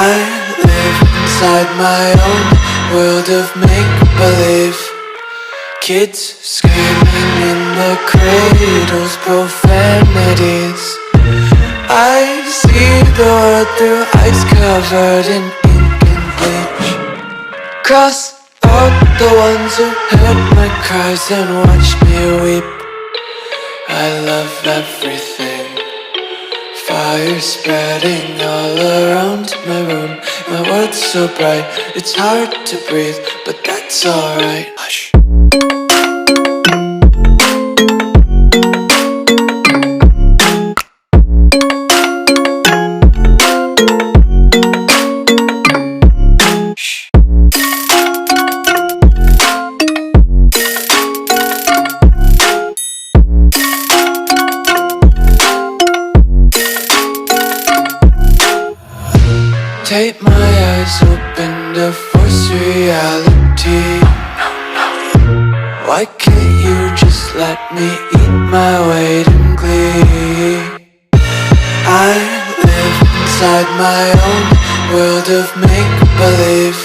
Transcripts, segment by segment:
I live inside my own world of make-believe. Kids screaming in their cradles, profanities. I see the world through ice covered in ink and bleach. Cross out the ones who heard my cries and watched me weep. I love everything. Fire spreading all around my room. My world's so bright, it's hard to breathe, but that's alright. Hush. Tape my eyes open to force reality. Why can't you just let me eat my weight in glee? I live inside my own world of make-believe.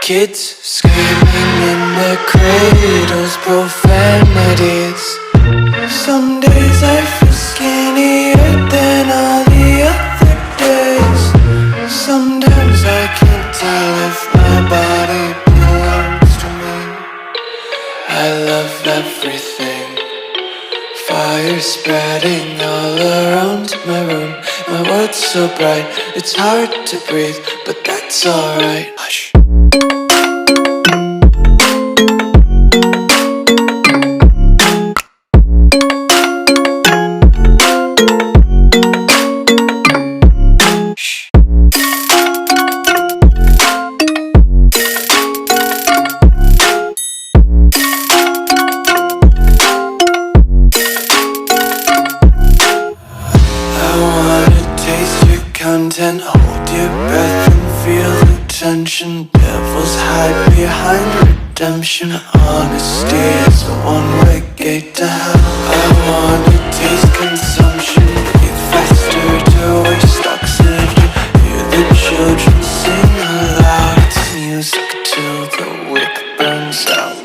Kids screaming in their cradles, profanities. Some days I feel skinnier than all the other days. Sometimes I can't tell if my body belongs to me. I love everything. Fire spreading all around my room. My world's so bright, it's hard to breathe, but that's alright. Hush. Content, hold your breath and feel the tension. Devils hide behind redemption. Honesty is a one-way gate to hell. I wanna taste consumption. Breathe faster to waste oxygen. Hear the children sing aloud. It's music till the wick burns out.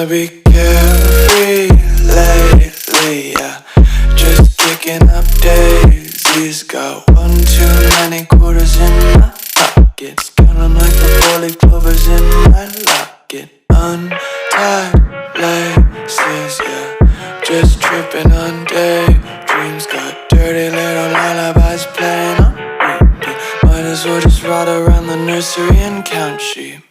Be carefree lately, yeah. Just kicking up daisies. Got one too many quarters in my pockets. Counting like the four-leaf clovers in my locket. Untied laces, yeah. Just tripping on daydreams. Got dirty little lullabies playing on repeat. Might as well just ride around the nursery and count sheep.